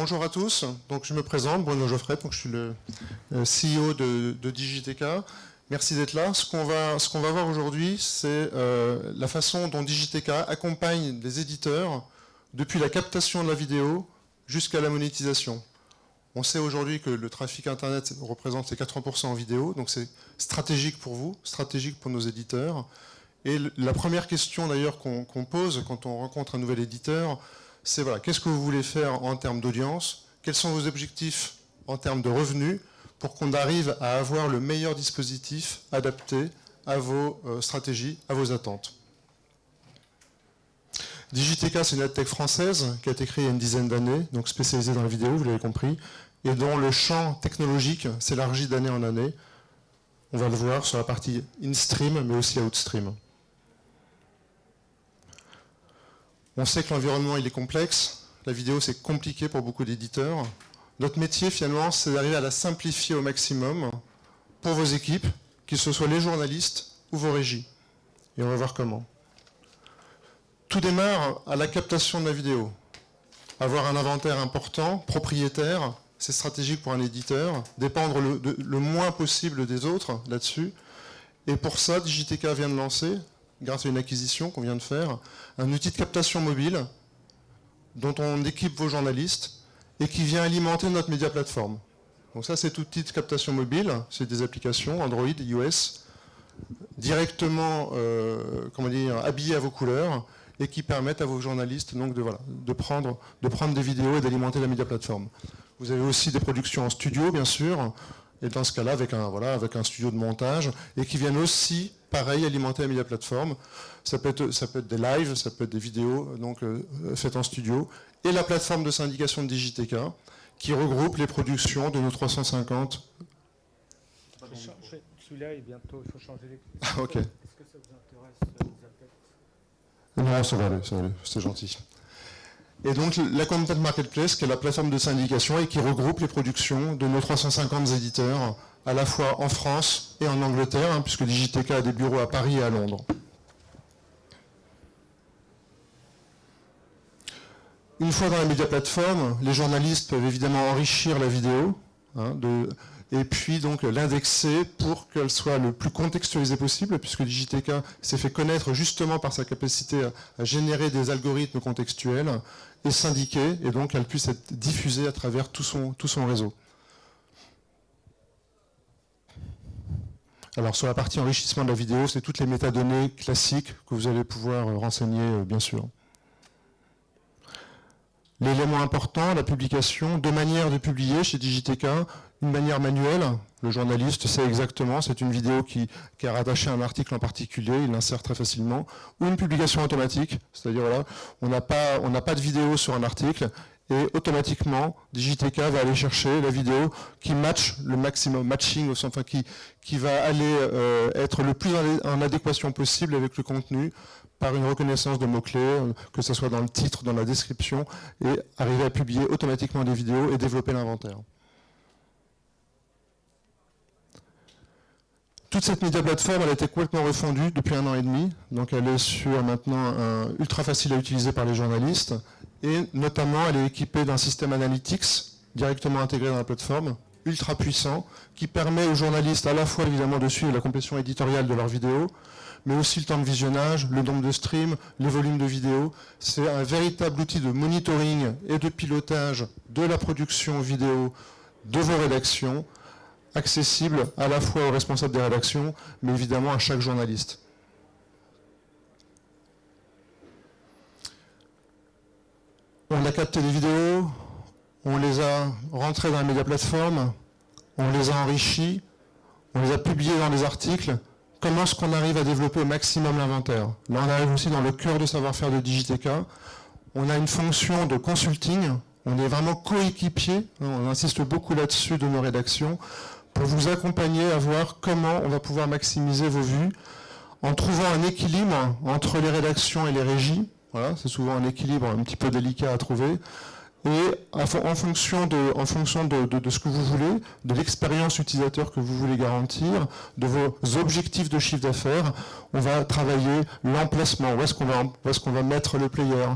Bonjour à tous, donc je me présente, Bruno Geoffret, donc je suis le CEO de Digiteka. Merci d'être là. Ce qu'on va voir aujourd'hui, c'est la façon dont Digiteka accompagne les éditeurs depuis la captation de la vidéo jusqu'à la monétisation. On sait aujourd'hui que le trafic Internet représente ces 80% en vidéo, donc c'est stratégique pour vous, stratégique pour nos éditeurs. Et la première question d'ailleurs qu'on pose quand on rencontre un nouvel éditeur, c'est voilà, qu'est-ce que vous voulez faire en termes d'audience? Quels sont vos objectifs en termes de revenus pour qu'on arrive à avoir le meilleur dispositif adapté à vos stratégies, à vos attentes? Digiteka, c'est une adtech française qui a été créée il y a une dizaine d'années, donc spécialisée dans la vidéo, vous l'avez compris, et dont le champ technologique s'élargit d'année en année. On va le voir sur la partie in-stream, mais aussi out-stream. On sait que l'environnement il est complexe, la vidéo c'est compliqué pour beaucoup d'éditeurs. Notre métier finalement c'est d'arriver à la simplifier au maximum pour vos équipes, qu'ils soient les journalistes ou vos régies. Et on va voir comment. Tout démarre à la captation de la vidéo. Avoir un inventaire important, propriétaire, c'est stratégique pour un éditeur, dépendre le moins possible des autres là-dessus. Et pour ça, Digiteka vient de lancer, grâce à une acquisition qu'on vient de faire, un outil de captation mobile dont on équipe vos journalistes et qui vient alimenter notre média plateforme. Donc ça, cet outil de captation mobile, c'est des applications Android, iOS, directement habillées à vos couleurs et qui permettent à vos journalistes donc, de prendre des vidéos et d'alimenter la média plateforme. Vous avez aussi des productions en studio, bien sûr, et dans ce cas-là, avec un studio de montage, et qui viennent aussi, pareil, alimenter la média plateforme. Ça peut être des lives, ça peut être des vidéos faites en studio, et la plateforme de syndication de Digiteka, qui regroupe les productions de nos 350. Celui-là, et bientôt, il faut changer les... Ah, ok. Est-ce que ça vous intéresse, Non, ça va aller, c'est gentil. Et donc la Content Marketplace, qui est la plateforme de syndication et qui regroupe les productions de nos 350 éditeurs, à la fois en France et en Angleterre, puisque Digiteka a des bureaux à Paris et à Londres. Une fois dans la média plateforme, les journalistes peuvent évidemment enrichir la vidéo, et puis donc l'indexer pour qu'elle soit le plus contextualisée possible, puisque Digiteka s'est fait connaître justement par sa capacité à générer des algorithmes contextuels et syndiquer, et donc elle puisse être diffusée à travers tout son réseau. Alors sur la partie enrichissement de la vidéo, c'est toutes les métadonnées classiques que vous allez pouvoir renseigner, bien sûr. L'élément important, la publication, deux manières de publier chez Digiteka, une manière manuelle, le journaliste sait exactement, c'est une vidéo qui est rattachée à un article en particulier, il l'insère très facilement, ou une publication automatique, c'est-à-dire voilà, on n'a pas de vidéo sur un article, et automatiquement, Digiteka va aller chercher la vidéo qui match le maximum, matching, enfin qui va aller être le plus en adéquation possible avec le contenu, par une reconnaissance de mots-clés, que ce soit dans le titre, dans la description, et arriver à publier automatiquement des vidéos et développer l'inventaire. Toute cette média plateforme, elle a été complètement refondue depuis 1 an et demi, donc elle est sur maintenant ultra facile à utiliser par les journalistes, et notamment elle est équipée d'un système analytics directement intégré dans la plateforme, ultra puissant, qui permet aux journalistes à la fois évidemment de suivre la complétion éditoriale de leurs vidéos, mais aussi le temps de visionnage, le nombre de streams, les volumes de vidéos. C'est un véritable outil de monitoring et de pilotage de la production vidéo de vos rédactions, accessible à la fois aux responsables des rédactions, mais évidemment à chaque journaliste. On a capté des vidéos, on les a rentrées dans la média plateforme, on les a enrichies, on les a publiées dans des articles. Comment est-ce qu'on arrive à développer au maximum l'inventaire? Là, on arrive aussi dans le cœur de savoir-faire de Digiteka. On a une fonction de consulting, on est vraiment coéquipier, on insiste beaucoup là-dessus de nos rédactions, pour vous accompagner à voir comment on va pouvoir maximiser vos vues, en trouvant un équilibre entre les rédactions et les régies. Voilà, c'est souvent un équilibre un petit peu délicat à trouver. Et en fonction de ce que vous voulez, de l'expérience utilisateur que vous voulez garantir, de vos objectifs de chiffre d'affaires, on va travailler l'emplacement, où est-ce qu'on va mettre le player,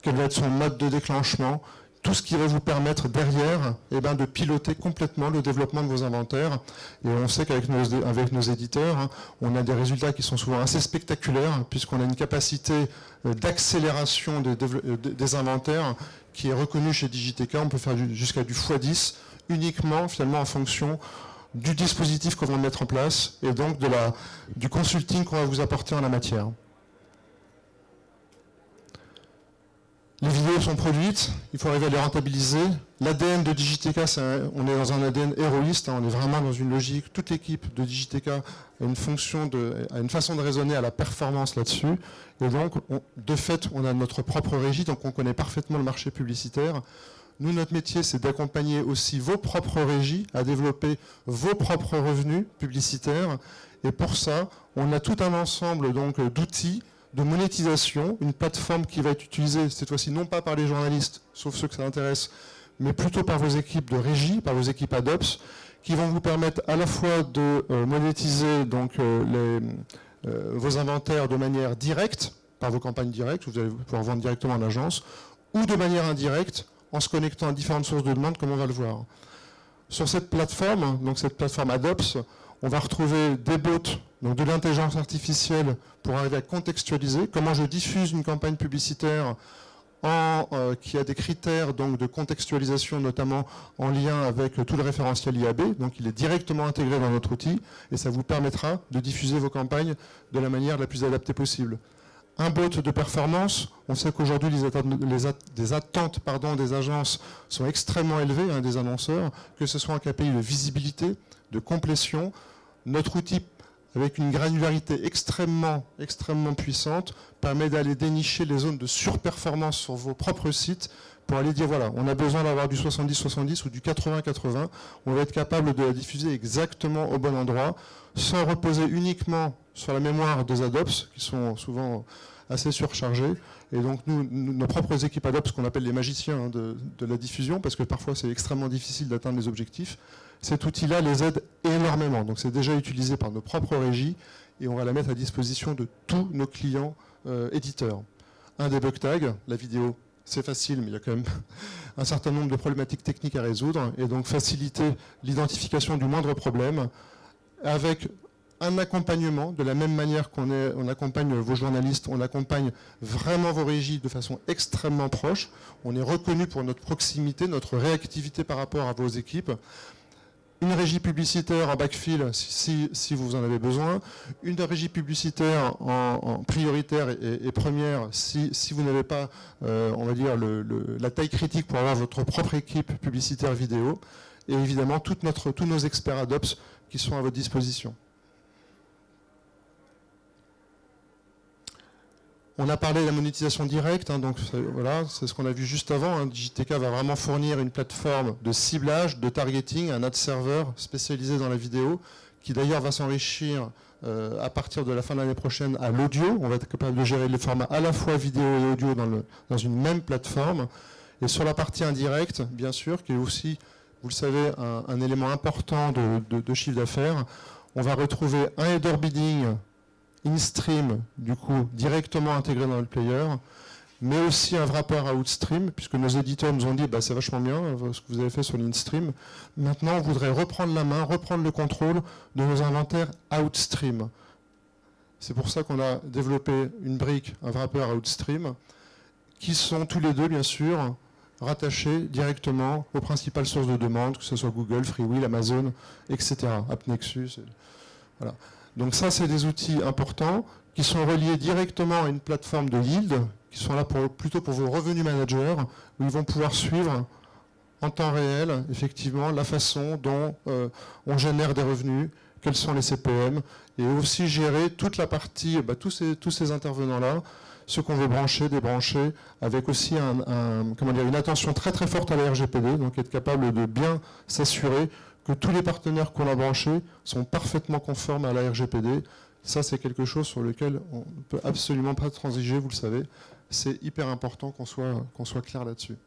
quel va être son mode de déclenchement. tout ce qui va vous permettre derrière de piloter complètement le développement de vos inventaires. Et on sait qu'avec nos éditeurs, on a des résultats qui sont souvent assez spectaculaires, puisqu'on a une capacité d'accélération des inventaires qui est reconnue chez Digiteka. On peut faire jusqu'à du x10 uniquement finalement en fonction du dispositif qu'on va mettre en place et donc du consulting qu'on va vous apporter en la matière. Les vidéos sont produites, il faut arriver à les rentabiliser. L'ADN de Digiteka, on est dans un ADN héroïste, on est vraiment dans une logique. Toute l'équipe de Digiteka a une façon de raisonner à la performance là-dessus. Et donc, de fait, on a notre propre régie, donc on connaît parfaitement le marché publicitaire. Nous, notre métier, c'est d'accompagner aussi vos propres régies à développer vos propres revenus publicitaires. Et pour ça, on a tout un ensemble d'outils de monétisation, une plateforme qui va être utilisée cette fois-ci non pas par les journalistes, sauf ceux que ça intéresse, mais plutôt par vos équipes de régie, par vos équipes AdOps, qui vont vous permettre à la fois de monétiser vos inventaires de manière directe, par vos campagnes directes, vous allez pouvoir vendre directement en agence, ou de manière indirecte, en se connectant à différentes sources de demande, comme on va le voir. Sur cette plateforme, donc cette plateforme AdOps, on va retrouver des bots, donc de l'intelligence artificielle pour arriver à contextualiser comment je diffuse une campagne publicitaire qui a des critères donc, de contextualisation, notamment en lien avec tout le référentiel IAB. Donc il est directement intégré dans notre outil et ça vous permettra de diffuser vos campagnes de la manière la plus adaptée possible. Un bot de performance, on sait qu'aujourd'hui les attentes des agences sont extrêmement élevées, des annonceurs, que ce soit en KPI de visibilité, de complétion. Notre outil, avec une granularité extrêmement puissante, permet d'aller dénicher les zones de surperformance sur vos propres sites pour aller dire, voilà, on a besoin d'avoir du 70-70 ou du 80-80. On va être capable de la diffuser exactement au bon endroit, sans reposer uniquement sur la mémoire des AdOps, qui sont souvent assez surchargés. Et donc, nos propres équipes AdOps, qu'on appelle les magiciens de la diffusion, parce que parfois c'est extrêmement difficile d'atteindre les objectifs, cet outil-là les aide énormément. Donc, c'est déjà utilisé par nos propres régies et on va la mettre à disposition de tous nos clients éditeurs. Un debug tag, la vidéo, c'est facile, mais il y a quand même un certain nombre de problématiques techniques à résoudre et donc faciliter l'identification du moindre problème avec un accompagnement, de la même manière on accompagne vos journalistes, on accompagne vraiment vos régies de façon extrêmement proche. On est reconnu pour notre proximité, notre réactivité par rapport à vos équipes. Une régie publicitaire en backfill si vous en avez besoin, une régie publicitaire en prioritaire et première si vous n'avez pas, on va dire, la taille critique pour avoir votre propre équipe publicitaire vidéo, et évidemment tous nos experts AdOps qui sont à votre disposition. On a parlé de la monétisation directe, donc voilà, c'est ce qu'on a vu juste avant. Digiteka va vraiment fournir une plateforme de ciblage, de targeting, un ad server spécialisé dans la vidéo, qui d'ailleurs va s'enrichir à partir de la fin de l'année prochaine à l'audio. On va être capable de gérer les formats à la fois vidéo et audio dans une même plateforme. Et sur la partie indirecte, bien sûr, qui est aussi, vous le savez, un élément important de chiffre d'affaires, on va retrouver un header bidding in-stream, du coup, directement intégré dans le player, mais aussi un wrapper outstream, puisque nos éditeurs nous ont dit c'est vachement bien ce que vous avez fait sur l'in-stream. Maintenant, on voudrait reprendre la main, reprendre le contrôle de nos inventaires outstream. C'est pour ça qu'on a développé une brique, un wrapper outstream, qui sont tous les deux, bien sûr, rattachés directement aux principales sources de demande, que ce soit Google, FreeWheel, Amazon, etc., AppNexus. Voilà. Donc ça, c'est des outils importants qui sont reliés directement à une plateforme de yield, qui sont là plutôt pour vos revenus managers, où ils vont pouvoir suivre en temps réel, effectivement, la façon dont on génère des revenus, quels sont les CPM, et aussi gérer toute la partie, tous ces intervenants-là, ceux qu'on veut brancher, débrancher, avec aussi une attention très très forte à la RGPD, donc être capable de bien s'assurer que tous les partenaires qu'on a branchés sont parfaitement conformes à la RGPD. Ça, c'est quelque chose sur lequel on ne peut absolument pas transiger, vous le savez. C'est hyper important qu'on soit clair là-dessus.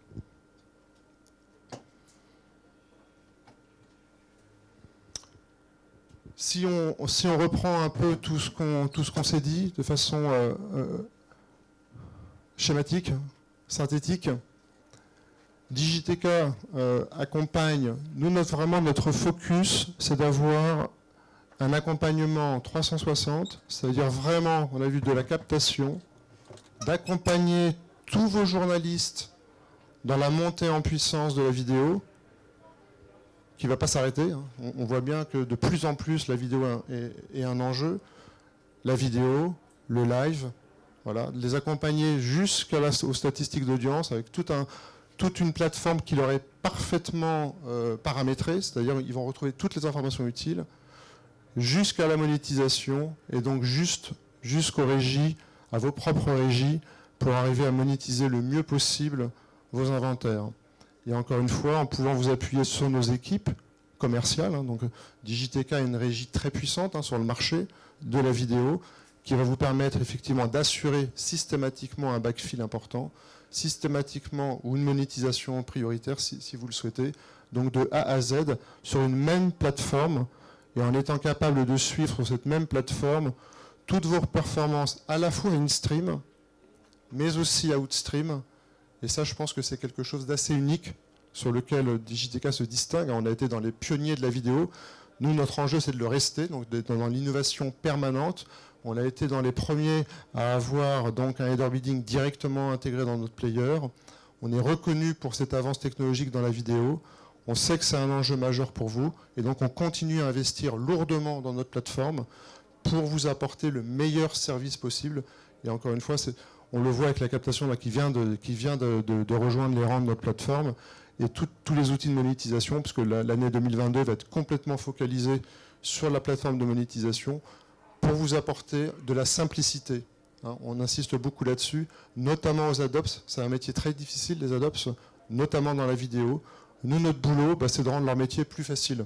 Si on reprend un peu tout ce qu'on s'est dit de façon schématique, synthétique, Digiteka accompagne, nous vraiment notre focus, c'est d'avoir un accompagnement 360, c'est-à-dire vraiment, on a vu de la captation, d'accompagner tous vos journalistes dans la montée en puissance de la vidéo, qui ne va pas s'arrêter. On voit bien que de plus en plus la vidéo est un enjeu. La vidéo, le live, voilà, les accompagner aux statistiques d'audience avec toute une plateforme qui leur est parfaitement paramétrée, c'est-à-dire ils vont retrouver toutes les informations utiles, jusqu'à la monétisation et donc jusqu'aux régies, à vos propres régies, pour arriver à monétiser le mieux possible vos inventaires. Et encore une fois, en pouvant vous appuyer sur nos équipes commerciales, donc Digiteka a une régie très puissante sur le marché de la vidéo, qui va vous permettre effectivement d'assurer systématiquement un backfill important, systématiquement ou une monétisation prioritaire si vous le souhaitez, donc de A à Z sur une même plateforme, et en étant capable de suivre sur cette même plateforme toutes vos performances à la fois in-stream, mais aussi outstream. Et ça, je pense que c'est quelque chose d'assez unique sur lequel Digiteka se distingue. On a été dans les pionniers de la vidéo. Nous, notre enjeu, c'est de le rester, donc d'être dans l'innovation permanente. On a été dans les premiers à avoir donc un header bidding directement intégré dans notre player. On est reconnu pour cette avance technologique dans la vidéo. On sait que c'est un enjeu majeur pour vous. Et donc, on continue à investir lourdement dans notre plateforme pour vous apporter le meilleur service possible. Et encore une fois, on le voit avec la captation là, qui vient de rejoindre les rangs de notre plateforme. Et tous les outils de monétisation, puisque l'année 2022 va être complètement focalisée sur la plateforme de monétisation pour vous apporter de la simplicité. On insiste beaucoup là-dessus, notamment aux AdOps. C'est un métier très difficile, les AdOps, notamment dans la vidéo. Nous, notre boulot, c'est de rendre leur métier plus facile.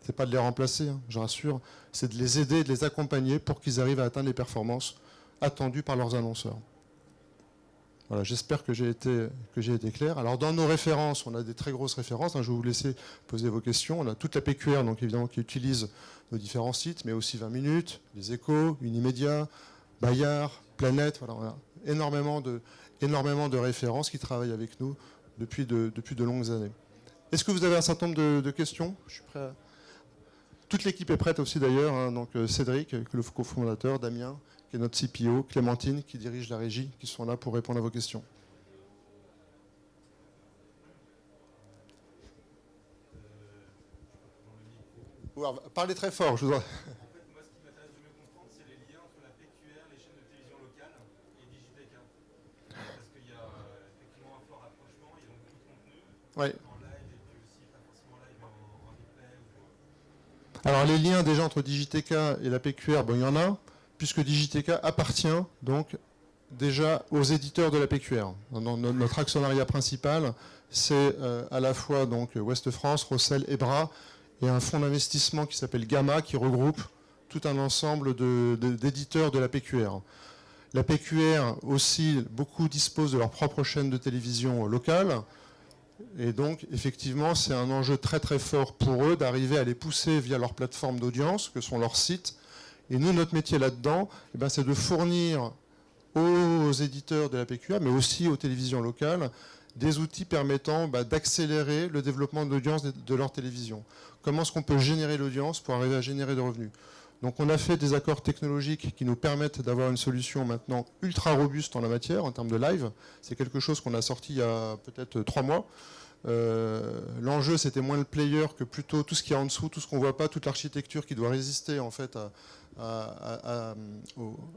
Ce n'est pas de les remplacer, je rassure. C'est de les aider, de les accompagner pour qu'ils arrivent à atteindre les performances attendues par leurs annonceurs. Voilà, j'espère que j'ai été clair. Alors, dans nos références, on a des très grosses références. Je vais vous laisser poser vos questions. On a toute la PQR, donc évidemment, qui utilise nos différents sites, mais aussi 20 minutes, Les Échos, Unimédia, Bayard, Planète. Voilà, on a énormément de références qui travaillent avec nous depuis de longues années. Est-ce que vous avez un certain nombre de questions? Je suis prêt. Toute l'équipe est prête aussi d'ailleurs. Donc Cédric, le cofondateur, Damien, qui est notre CPO, Clémentine, qui dirige la régie, qui sont là pour répondre à vos questions. Parlez très fort, je vous en... Oui. Alors les liens déjà entre Digiteka et la PQR, il y en a, puisque Digiteka appartient donc déjà aux éditeurs de la PQR. Notre actionnariat principal, c'est à la fois donc Ouest France, Rossel, Ebra, et un fonds d'investissement qui s'appelle Gamma, qui regroupe tout un ensemble d'éditeurs de la PQR. La PQR aussi, beaucoup disposent de leur propre chaîne de télévision locale. Et donc, effectivement, c'est un enjeu très très fort pour eux d'arriver à les pousser via leur plateforme d'audience, que sont leurs sites. Et nous, notre métier là-dedans, c'est de fournir aux éditeurs de la PQR, mais aussi aux télévisions locales, des outils permettant d'accélérer le développement d'audience de leur télévision. Comment est-ce qu'on peut générer l'audience pour arriver à générer des revenus? Donc on a fait des accords technologiques qui nous permettent d'avoir une solution maintenant ultra robuste en la matière, en termes de live. C'est quelque chose qu'on a sorti il y a peut-être 3 mois. L'enjeu, c'était moins le player que plutôt tout ce qui est en dessous, tout ce qu'on ne voit pas, toute l'architecture qui doit résister en fait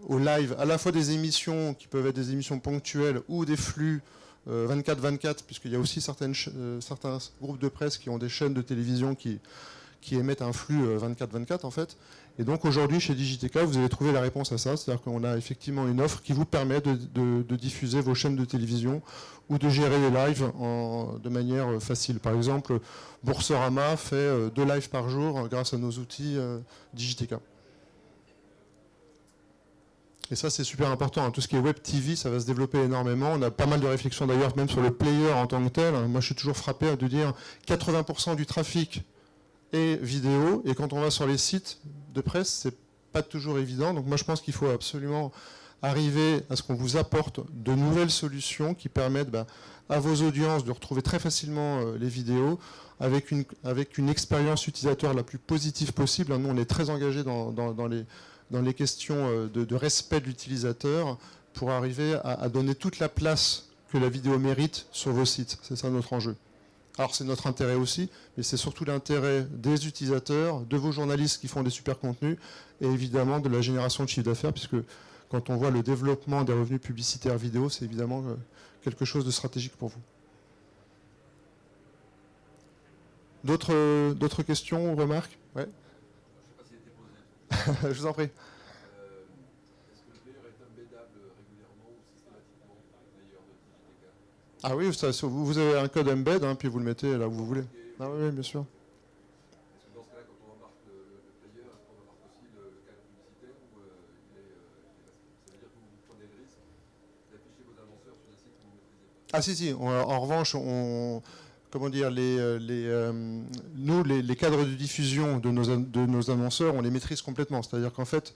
au live, à la fois des émissions qui peuvent être des émissions ponctuelles ou des flux 24-24, puisqu'il y a aussi certains groupes de presse qui ont des chaînes de télévision qui émettent un flux 24-24 en fait. Et donc aujourd'hui chez Digiteka, vous allez trouver la réponse à ça, c'est-à-dire qu'on a effectivement une offre qui vous permet de diffuser vos chaînes de télévision ou de gérer les lives de manière facile. Par exemple, Boursorama fait 2 lives par jour grâce à nos outils Digiteka. Et ça, c'est super important. Tout ce qui est Web TV, ça va se développer énormément. On a pas mal de réflexions d'ailleurs, même sur le player en tant que tel. Moi, je suis toujours frappé de dire 80% du trafic est vidéo. Et quand on va sur les sites de presse, c'est pas toujours évident. Donc moi, je pense qu'il faut absolument arriver à ce qu'on vous apporte de nouvelles solutions qui permettent à vos audiences de retrouver très facilement les vidéos avec une expérience utilisateur la plus positive possible. Nous, on est très engagés dans les questions de respect de l'utilisateur pour arriver à donner toute la place que la vidéo mérite sur vos sites. C'est ça notre enjeu. Alors c'est notre intérêt aussi, mais c'est surtout l'intérêt des utilisateurs, de vos journalistes qui font des super contenus, et évidemment de la génération de chiffre d'affaires, puisque quand on voit le développement des revenus publicitaires vidéo, c'est évidemment quelque chose de stratégique pour vous. D'autres questions ou remarques? Ouais. Je ne sais pas s'il a été posé. Je vous en prie. Est-ce que le player est embeddable régulièrement ou systématiquement, le player de Digiteka? Ah oui, vous avez un code embed, puis vous le mettez là où vous voulez. Ah oui, bien sûr. Est-ce que dans ce cas-là, quand on embarque le player, est-ce qu'on embarque aussi le cadre publicitaire ou ça veut dire que vous prenez le risque d'afficher vos annonceurs sur des sites que vous ne maîtrisez pas? Ah si, en revanche, comment dire, nous, les cadres de diffusion de nos annonceurs, on les maîtrise complètement. C'est-à-dire qu'en fait,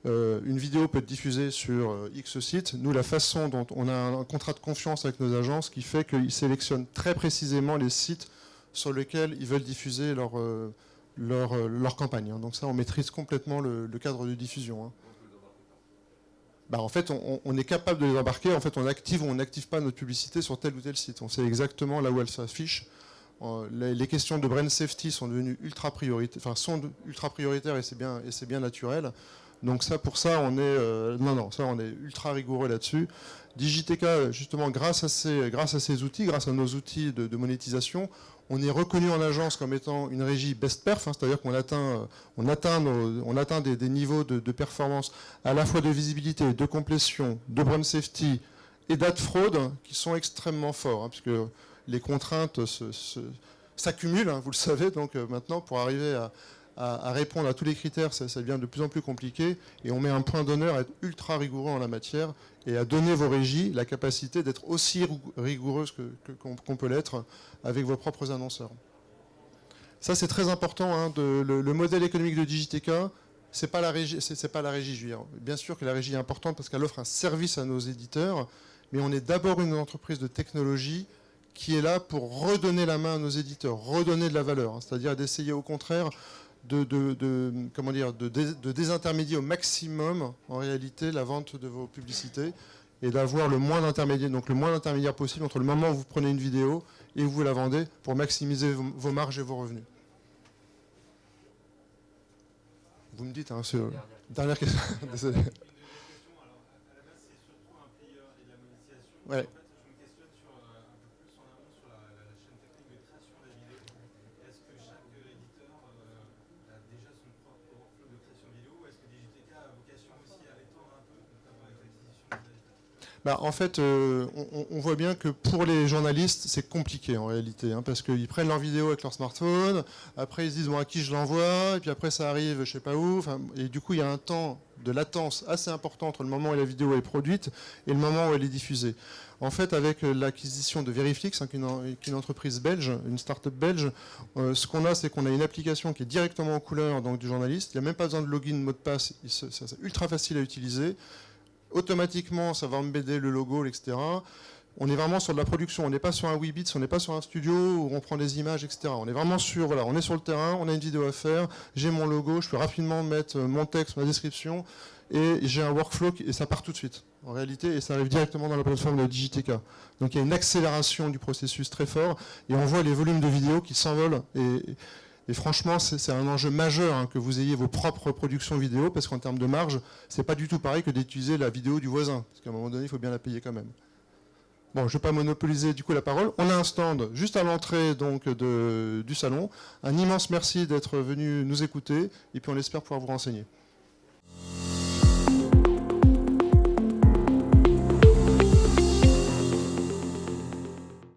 une vidéo peut être diffusée sur X site. Nous, la façon dont on a un contrat de confiance avec nos agences qui fait qu'ils sélectionnent très précisément les sites sur lesquels ils veulent diffuser leur campagne. Donc ça, on maîtrise complètement le cadre de diffusion. En fait, on est capable de les embarquer. En fait, on active ou on n'active pas notre publicité sur tel ou tel site. On sait exactement là où elle s'affiche. Les questions de brand safety sont devenues ultra prioritaires et c'est bien naturel. Donc ça, pour ça, on est ultra rigoureux là-dessus. Digiteka, justement, grâce à ces outils, grâce à nos outils de monétisation, on est reconnu en agence comme étant une régie best perf, c'est-à-dire qu'on atteint des niveaux de performance à la fois de visibilité, de complétion, de brand safety et date fraude qui sont extrêmement forts, puisque les contraintes s'accumulent, vous le savez. Donc maintenant, pour arriver à répondre à tous les critères, ça devient de plus en plus compliqué, et on met un point d'honneur à être ultra rigoureux en la matière et à donner vos régies la capacité d'être aussi rigoureuses qu'on peut l'être avec vos propres annonceurs. Ça, c'est très important. Le modèle économique de Digiteka, c'est pas la régie, je veux dire. Bien sûr que la régie est importante parce qu'elle offre un service à nos éditeurs, mais on est d'abord une entreprise de technologie qui est là pour redonner la main à nos éditeurs, redonner de la valeur, c'est-à-dire d'essayer au contraire de désintermédier au maximum en réalité la vente de vos publicités et d'avoir le moins d'intermédiaires possible entre le moment où vous prenez une vidéo et où vous la vendez pour maximiser vos marges et vos revenus. Vous me dites, dernière question. Désolé. Une question, alors à la base c'est surtout un player et de la monétisation. Ouais. En fait, je me questionne sur un peu plus en amont sur la chaîne technique de création de la vidéo. Est-ce que chaque éditeur a déjà son propre workflow de création de vidéo ou est-ce que Digiteka a vocation aussi à l'étendre un peu, notamment avec l'acquisition de En fait, on voit bien que pour les journalistes, c'est compliqué en réalité, parce qu'ils prennent leur vidéo avec leur smartphone, après ils se disent à qui je l'envoie, et puis après ça arrive je sais pas où, et du coup il y a un temps de latence assez important entre le moment où la vidéo est produite et le moment où elle est diffusée. En fait, avec l'acquisition de Veriflix, qui est une entreprise belge, une start-up belge, ce qu'on a, c'est qu'on a une application qui est directement en couleur du journaliste, il n'y a même pas besoin de login, mot de passe, c'est ultra facile à utiliser. Automatiquement, ça va embedder le logo, etc. On est vraiment sur de la production. On n'est pas sur un Weebits, on n'est pas sur un studio où on prend des images, etc. On est vraiment on est sur le terrain, on a une vidéo à faire, j'ai mon logo, je peux rapidement mettre mon texte, ma description, et j'ai un workflow et ça part tout de suite, en réalité, et ça arrive directement dans la plateforme de Digiteka. Donc il y a une accélération du processus très fort, et on voit les volumes de vidéos qui s'envolent. Et franchement, c'est un enjeu majeur que vous ayez vos propres productions vidéo, parce qu'en termes de marge, c'est pas du tout pareil que d'utiliser la vidéo du voisin, parce qu'à un moment donné, il faut bien la payer quand même. Bon, je ne vais pas monopoliser du coup la parole. On a un stand juste à l'entrée du salon. Un immense merci d'être venu nous écouter, et puis on espère pouvoir vous renseigner.